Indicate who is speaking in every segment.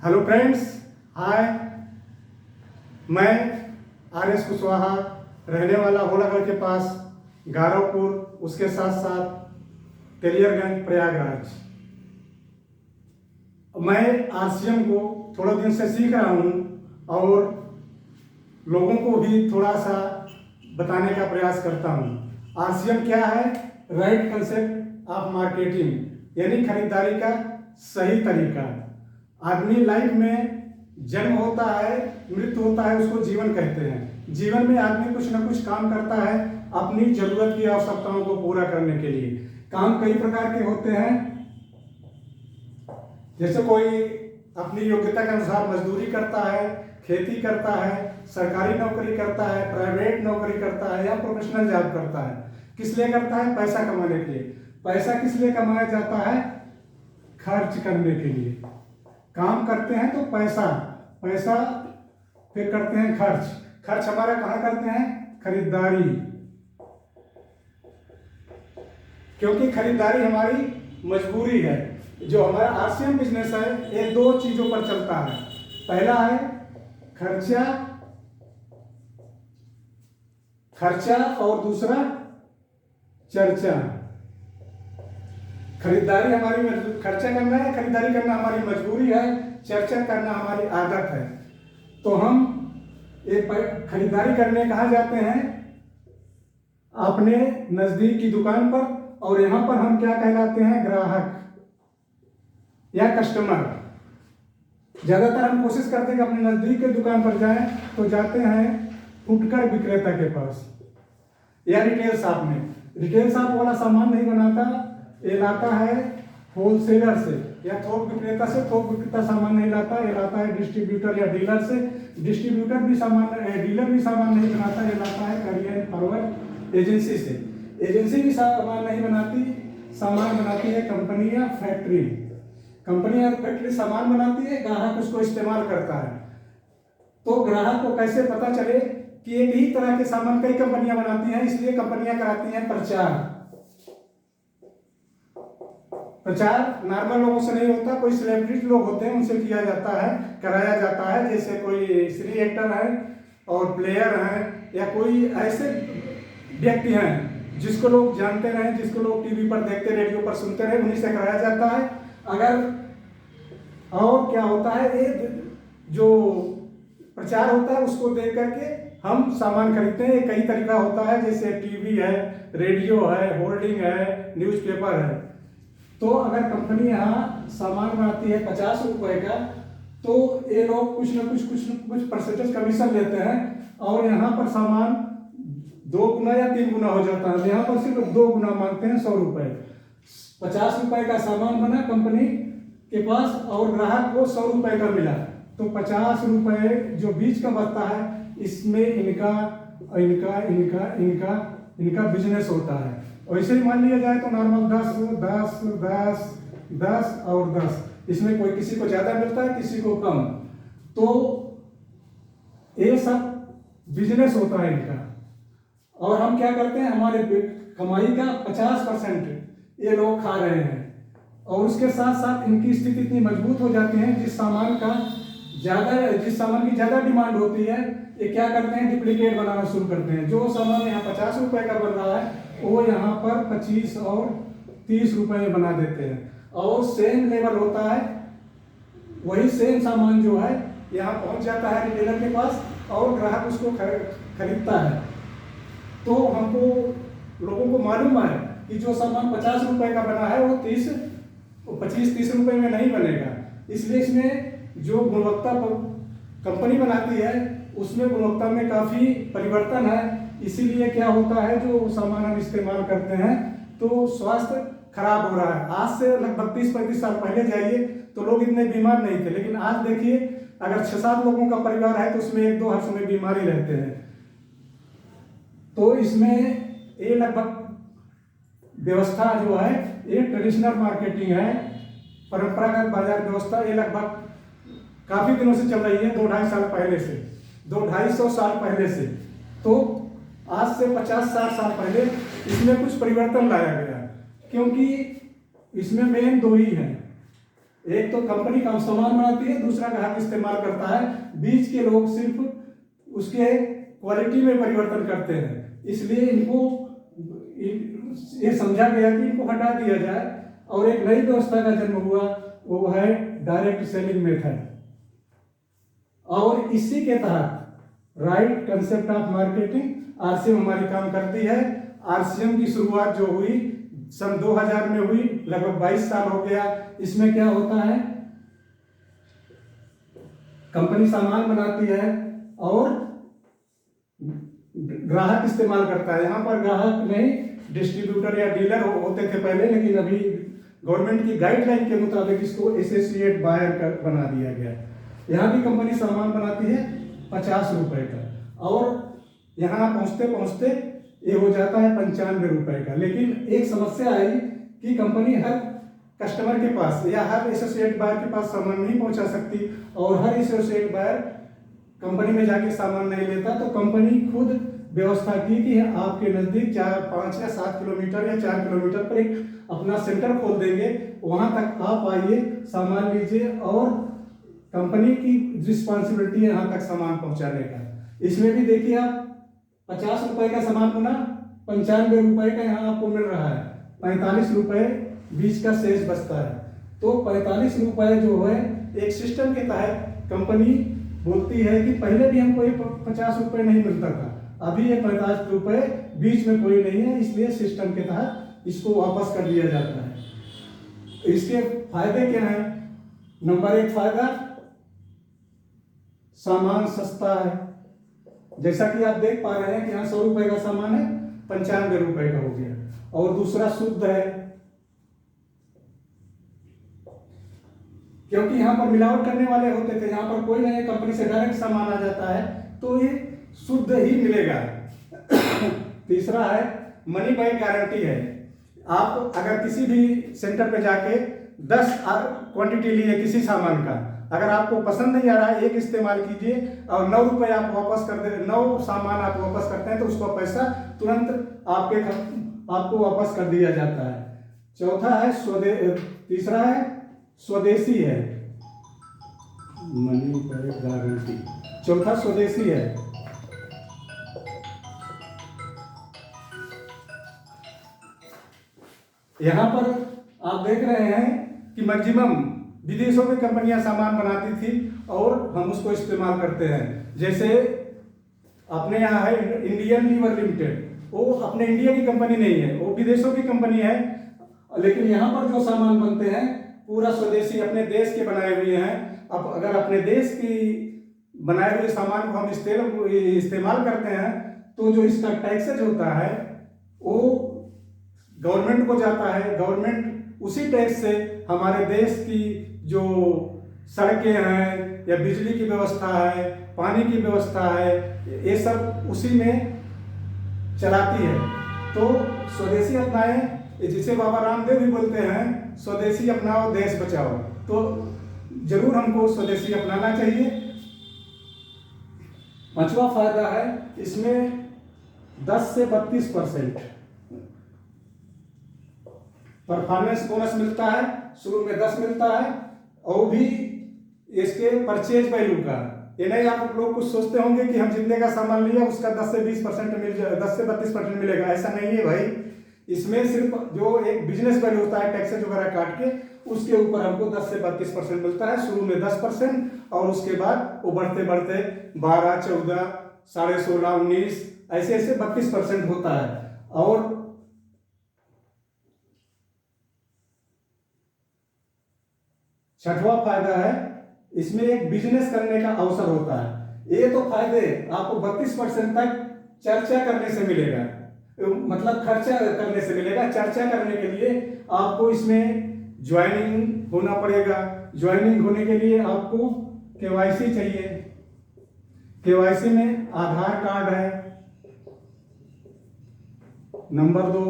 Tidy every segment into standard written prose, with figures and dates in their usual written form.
Speaker 1: Hello friends, हाय। मैं RS. Kushwaha, रहने वाला होलागढ़ के पास गारोपुर, उसके साथ साथ तेलियरगंज, प्रयागराज। मैं आरसीएम को थोड़ा दिन से सीख रहा हूँ और लोगों को भी थोड़ा सा बताने का प्रयास करता हूँ। आरसीएम क्या है? राइट कंसेप्ट ऑफ मार्केटिंग, यानी खरीदारी का सही तरीका। आदमी लाइफ में जन्म होता है, मृत्यु होता है, उसको जीवन कहते हैं। जीवन में आदमी कुछ न कुछ काम करता है अपनी जरूरत की आवश्यकताओं को पूरा करने के लिए। काम कई प्रकार के होते हैं, जैसे कोई अपनी योग्यता के अनुसार मजदूरी करता है, खेती करता है, सरकारी नौकरी करता है, प्राइवेट नौकरी करता है या प्रोफेशनल जॉब करता है। किस लिए करता है? पैसा कमाने के लिए। पैसा किस लिए कमाया जाता है? खर्च करने के लिए। काम करते हैं तो पैसा फिर करते हैं खर्च हमारा कहाँ करते हैं? खरीदारी। क्योंकि खरीदारी हमारी मजबूरी है। जो हमारा आरसीएम बिजनेस है ये दो चीजों पर चलता है। पहला है खर्चा और दूसरा चर्चा। खरीदारी हमारी खर्चा करना है, खरीदारी करना हमारी मजबूरी है, चर्चा करना हमारी आदत है। तो हम एक खरीदारी करने कहाँ जाते हैं? अपने नजदीक की दुकान पर, और यहाँ पर हम क्या कहलाते हैं? ग्राहक या कस्टमर। ज्यादातर हम कोशिश करते हैं कि अपने नजदीक की दुकान पर जाएं, तो जाते हैं फुटकर विक्रेता के पास या रिटेल शॉप में। रिटेल शॉप वाला सामान नहीं बनाता, ये लाता है होलसेलर से या थोक विक्रेता से। थोक विक्रेता सामान नहीं लाता, ये लाता है डिस्ट्रीब्यूटर या डीलर से। डिस्ट्रीब्यूटर भी डीलर भी सामान नहीं बनाता, ये लाता है कैरियर फॉरवर्ड एजेंसी से। एजेंसी भी सामान नहीं बनाती, सामान बनाती है कंपनी या फैक्ट्री। कंपनी या फैक्ट्री सामान बनाती है, ग्राहक उसको इस्तेमाल करता है। तो ग्राहक को कैसे पता चले कि एक ही तरह के सामान कई कंपनियां बनाती हैं, इसलिए कंपनियां कराती हैं प्रचार नॉर्मल लोगों से नहीं होता, कोई सेलिब्रिटी लोग होते हैं उनसे किया जाता है, कराया जाता है। जैसे कोई श्री एक्टर है और प्लेयर हैं या कोई ऐसे व्यक्ति हैं जिसको लोग जानते रहे, जिसको लोग टीवी पर देखते, रेडियो पर सुनते रहे, उन्हीं से कराया जाता है। अगर और क्या होता है, ये जो प्रचार होता है उसको देख करके हम सामान खरीदते हैं। कई तरीका होता है, जैसे टीवी है, रेडियो है, होर्डिंग है, न्यूज़पेपर है। तो अगर कंपनी यहाँ सामान बनाती है 50 रुपए का, तो ये लोग कुछ न कुछ परसेंटेज कमीशन लेते हैं और यहाँ पर सामान 2 गुना या 3 गुना हो जाता है। यहाँ पर सिर्फ 2 गुना मांगते हैं, 100 रुपए। 50 रुपए का सामान बना कंपनी के पास और ग्राहक को 100 रुपए का मिला, तो 50 रुपए जो बीच का बचता है, इसमें इनका बिजनेस होता है। वैसे ही मान लिया जाए तो नॉर्मल 10 और 10, इसमें कोई किसी को ज्यादा मिलता है, किसी को कम। तो ये सब बिजनेस होता है इनका। और हम क्या करते हैं, हमारे कमाई का 50% ये लोग खा रहे हैं। और उसके साथ साथ इनकी स्थिति इतनी मजबूत हो जाती है, जिस सामान की ज्यादा डिमांड होती है, ये क्या करते हैं? डुप्लीकेट बनाना शुरू करते हैं। जो सामान यहाँ 50 रुपए का बन रहा है, वो यहाँ पर 25 और 30 रुपए में बना देते हैं। और सेम लेवल होता है, वही सेम सामान जो है यहाँ पहुंच जाता है रिटेलर के पास और ग्राहक उसको खरीदता है। तो हमको लोगों को मालूम है कि जो सामान 50 रुपए का बना है वो 25-30 रुपए में नहीं बनेगा। इसलिए इसमें जो गुणवत्ता कंपनी बनाती है उसमें गुणवत्ता में काफी परिवर्तन है। इसीलिए क्या होता है, जो सामान हम इस्तेमाल करते हैं तो स्वास्थ्य खराब हो रहा है। आज से लगभग 30-35 साल पहले जाइए तो लोग इतने बीमार नहीं थे, लेकिन आज देखिए अगर 6-7 लोगों का परिवार है तो उसमें 1-2 हर समय बीमारी रहते हैं। तो इसमें ये लगभग व्यवस्था जो है ये ट्रेडिशनल मार्केटिंग है, परंपरागत बाजार व्यवस्था, ये लगभग काफी दिनों से चल रही है, 2-2.5 साल पहले से, 200-250 साल पहले से। तो आज से 50-60 साल पहले इसमें कुछ परिवर्तन लाया गया, क्योंकि इसमें मेन 2 ही हैं। एक तो कंपनी का सामान बनाती है, दूसरा ग्राहक इस्तेमाल करता है, बीच के लोग सिर्फ उसके क्वालिटी में परिवर्तन करते हैं। इसलिए इनको ये समझा गया कि इनको हटा दिया जाए और एक नई व्यवस्था का जन्म हुआ, वो है डायरेक्ट सेलिंग मेथड। और इसी के तहत right concept of marketing RCM हमारी काम करती है। आरसीएम की शुरुआत जो हुई सन 2000 में हुई, लगभग 22 साल हो गया। इसमें क्या होता है, कंपनी सामान बनाती है और ग्राहक इस्तेमाल करता है। यहाँ पर ग्राहक नहीं, डिस्ट्रीब्यूटर या डीलर होते थे पहले, लेकिन अभी गवर्नमेंट की गाइडलाइन के मुताबिक इसको एसोसिएट बायर बना दिया गया है। यहाँ भी कंपनी सामान बनाती है 50 रुपए का, और यहाँ पहुँचते पहुँचते ये हो जाता है 95 रुपए का। लेकिन एक समस्या आई कि कंपनी हर कस्टमर के पास या हर एसोसिएट बायर के पास सामान नहीं पहुंचा सकती, और हर एसोसिएट बायर कंपनी में जाके सामान नहीं लेता। तो कंपनी खुद व्यवस्था की कि आपके नज़दीक 4, 5 या 7 किलोमीटर या 4 किलोमीटर पर एक अपना सेंटर खोल देंगे, वहां तक आप आइए, सामान लीजिए, और कंपनी की रिस्पॉन्सिबिलिटी है यहाँ तक सामान पहुंचाने का। इसमें भी देखिए आप 50 रुपए का सामान बना, 95 रुपए का यहाँ आपको मिल रहा है, 45 रुपए बीच का शेष बचता है। तो 45 रुपए जो है एक सिस्टम के तहत कंपनी बोलती है कि पहले भी हमको ये 50 रुपए नहीं मिलता था, अभी ये 45 रुपए बीच में कोई नहीं है, इसलिए सिस्टम के तहत इसको वापस कर दिया जाता है। इसके फायदे क्या हैं? नंबर 1 फायदा, सामान सस्ता है। जैसा कि आप देख पा रहे हैं कि यहाँ 100 रुपए का सामान है, 95 रुपए का हो गया। और दूसरा शुद्ध है, क्योंकि यहाँ पर मिलावट करने वाले होते थे, यहाँ पर कोई नहीं, कंपनी से डायरेक्ट सामान आ जाता है, तो ये शुद्ध ही मिलेगा। तीसरा है मनी बैक गारंटी है। आप अगर किसी भी सेंटर पे जाके 10 क्वांटिटी लिए किसी सामान का, अगर आपको पसंद नहीं आ रहा है, एक इस्तेमाल कीजिए और 9 रुपए आप वापस कर दे, 9 सामान आप वापस करते हैं तो उसका पैसा तुरंत आपको वापस कर दिया जाता है। चौथा है तीसरा है स्वदेशी है, मनी बैक गारंटी। चौथा स्वदेशी है। यहाँ पर आप देख रहे हैं कि मैक्सिमम विदेशों में कंपनियां सामान बनाती थी और हम उसको इस्तेमाल करते हैं। जैसे अपने यहाँ है इंडियन लीवर लिमिटेड, वो अपने इंडिया की कंपनी नहीं है, वो विदेशों की कंपनी है, लेकिन यहाँ पर जो सामान बनते हैं पूरा स्वदेशी अपने देश के बनाए हुए हैं। अब अगर अपने देश की बनाए हुए सामान को हम इस्तेमाल करते हैं तो जो इसका टैक्सेज होता है वो गवर्नमेंट को जाता है। गवर्नमेंट उसी टैक्स से हमारे देश की जो सड़कें हैं या बिजली की व्यवस्था है, पानी की व्यवस्था है, ये सब उसी में चलाती है। तो स्वदेशी अपनाएं, जिसे बाबा रामदेव भी बोलते हैं, स्वदेशी अपनाओ देश बचाओ। तो जरूर हमको स्वदेशी अपनाना चाहिए। पांचवा फायदा है, इसमें 10 से 32% परफॉर्मेंस बोनस मिलता है। शुरू में 10 मिलता है, और भी इसके परचेज वैल्यू का। ये नहीं आप लोग कुछ सोचते होंगे कि हम जितने का सामान लिया उसका 10 से 20% मिल जाए, 10 से 32% मिलेगा, ऐसा नहीं है भाई। इसमें सिर्फ जो एक बिजनेस वैल्यू होता है टैक्सेज वगैरह काट के, उसके ऊपर हमको 10 से 32% मिलता है। शुरू में 10% और उसके बाद वो बढ़ते बढ़ते 12, 14, 16.5, 19 ऐसे ऐसे 32% होता है। और छठवां फायदा है, इसमें एक बिजनेस करने का अवसर होता है। ये तो फायदे आपको 32% तक चर्चा करने से मिलेगा, मतलब खर्चा करने से मिलेगा। चर्चा करने के लिए आपको इसमें ज्वाइनिंग होना पड़ेगा। ज्वाइनिंग होने के लिए आपको केवाईसी चाहिए। केवाईसी में आधार कार्ड है, नंबर 2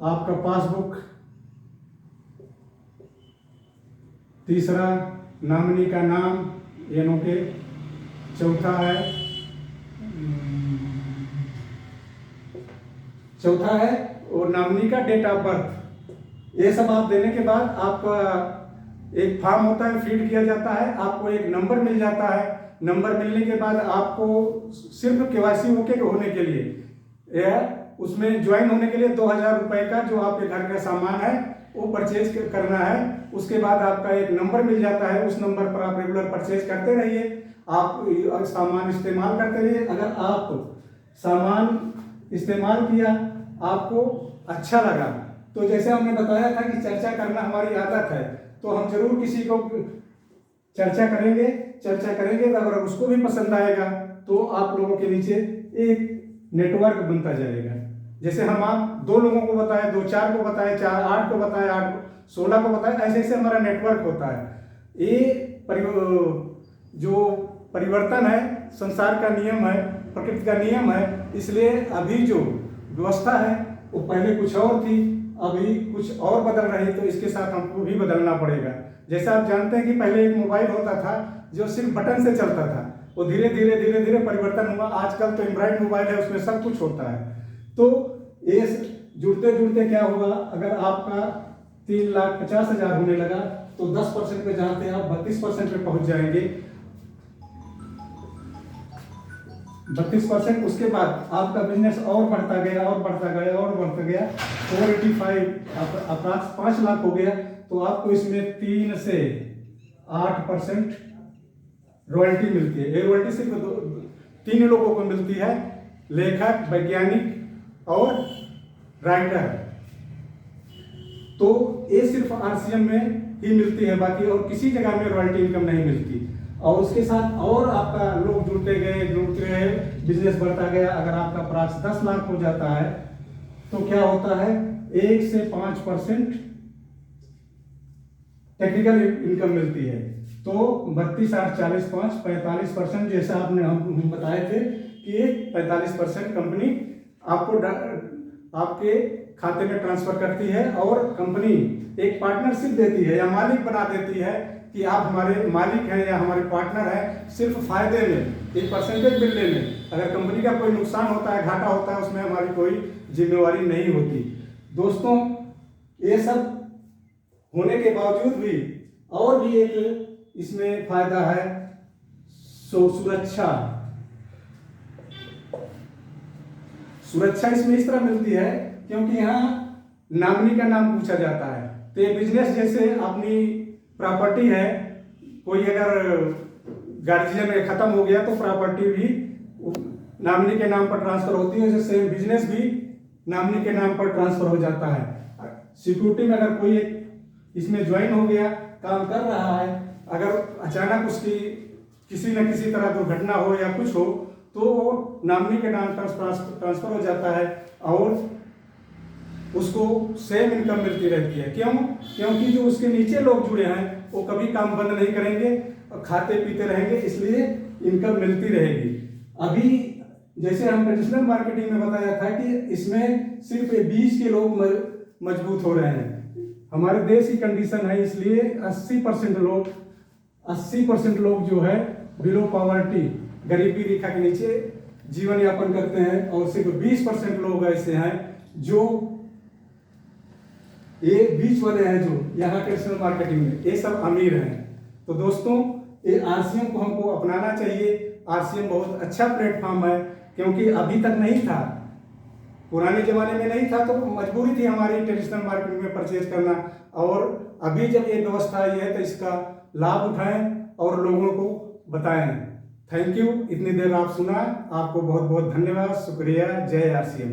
Speaker 1: आपका पासबुक, तीसरा नॉमिनी का नाम यानी के, चौथा है और नॉमिनी का डेट ऑफ बर्थ। ये सब आप देने के बाद आपका एक फॉर्म होता है, फीड किया जाता है, आपको एक नंबर मिल जाता है। नंबर मिलने के बाद आपको सिर्फ केवाईसी ओके होने के लिए या उसमें ज्वाइन होने के लिए 2000 रुपए का जो आपके घर का सामान है वो परचेज करना है। उसके बाद आपका एक नंबर मिल जाता है, उस नंबर पर आप रेगुलर परचेज करते रहिए, आप सामान इस्तेमाल करते रहिए। अगर आप सामान इस्तेमाल किया, आपको अच्छा लगा, तो जैसे हमने बताया था कि चर्चा करना हमारी आदत है, तो हम जरूर किसी को चर्चा करेंगे तो अगर उसको भी पसंद आएगा तो आप लोगों के नीचे एक नेटवर्क बनता जाएगा। जैसे हम आप 2 लोगों को बताए, 2 4 को बताए, 4 8 को बताए, 8 16 को बताए, ऐसे ऐसे हमारा नेटवर्क होता है। ये जो परिवर्तन है, संसार का नियम है, प्रकृति का नियम है। इसलिए अभी जो व्यवस्था है वो पहले कुछ और थी, अभी कुछ और बदल रही है, तो इसके साथ हमको भी बदलना पड़ेगा। जैसा आप जानते हैं कि पहले एक मोबाइल होता था जो सिर्फ बटन से चलता था, वो धीरे धीरे परिवर्तन हुआ। आजकल तो एंड्रॉइड मोबाइल है, उसमें सब कुछ होता है। तो ये जुड़ते जुड़ते क्या हुआ, अगर आपका 3,50,000 होने लगा तो 10% पे जहाँ थे आप 32% पे पहुंच जाएंगे। 32%। उसके बाद आपका बिजनेस और बढ़ता गया 485 अप्रॉक्स 5 लाख हो गया, तो आपको इसमें 3 से 8% रॉयल्टी मिलती है। ये रॉयल्टी सिर्फ 3 लोगों को मिलती है, लेखक, वैज्ञानिक और राइटर। तो ये सिर्फ आरसीएम में ही मिलती है, बाकी और किसी जगह में रॉयल्टी इनकम नहीं मिलती। और उसके साथ और आपका लोग जुड़ते गए, बिजनेस बढ़ता गया। अगर आपका प्राइस 10 लाख हो जाता है तो क्या होता है, 1 से 5% टेक्निकल इनकम मिलती है। तो 32, 8, 40, 5, 45%, जैसा आपने हम बताए थे कि 45% कंपनी आपके खाते में ट्रांसफर करती है, और कंपनी एक पार्टनरशिप देती है या मालिक बना देती है कि आप हमारे मालिक हैं या हमारे पार्टनर हैं। सिर्फ फायदे में एक परसेंटेज मिलने में, अगर कंपनी का कोई नुकसान होता है, घाटा होता है, उसमें हमारी कोई जिम्मेवारी नहीं होती। दोस्तों, ये सब होने के बावजूद भी और भी एक इसमें फायदा है, सुरक्षा इसमें इस तरह मिलती है क्योंकि यहाँ नॉमिनी का नाम पूछा जाता है। तो ये बिजनेस जैसे अपनी प्रॉपर्टी है, कोई अगर गार्जियन खत्म हो गया तो प्रॉपर्टी भी नॉमिनी के नाम पर ट्रांसफर होती है, जैसे बिजनेस भी नॉमिनी के नाम पर ट्रांसफर हो जाता है। सिक्योरिटी में अगर कोई इसमें ज्वाइन हो गया, काम कर रहा है, अगर अचानक उसकी किसी न किसी तरह दुर्घटना हो या कुछ हो, तो वो नॉमिनी के नाम पर ट्रांसफर हो जाता है और उसको सेम इनकम मिलती रहती है। क्यों? क्योंकि जो उसके नीचे लोग जुड़े हैं वो कभी काम बंद नहीं करेंगे और खाते पीते रहेंगे, इसलिए इनकम मिलती रहेगी। अभी जैसे हम ट्रेडिशनल मार्केटिंग में बताया था कि इसमें सिर्फ 20 के लोग मजबूत हो रहे हैं। हमारे देश की कंडीशन है, इसलिए 80% लोग जो है बिलो पॉवर्टी, गरीबी रेखा के नीचे जीवन यापन करते हैं, और सिर्फ 20% लोग ऐसे हैं जो ये बीच वाले हैं, जो यहाँ ट्रेडिशनल मार्केटिंग में ये सब अमीर हैं। तो दोस्तों, ये आरसीएम को हमको अपनाना चाहिए। आरसीएम बहुत अच्छा प्लेटफॉर्म है, क्योंकि अभी तक नहीं था, पुराने जमाने में नहीं था, तो मजबूरी थी हमारी ट्रेडिशनल मार्केट में परचेज करना। और अभी जब ये व्यवस्था आई है तो इसका लाभ उठाएं और लोगों को बताएं। थैंक यू, इतनी देर आप सुना, आपको बहुत बहुत धन्यवाद, शुक्रिया। जय आरसीएम।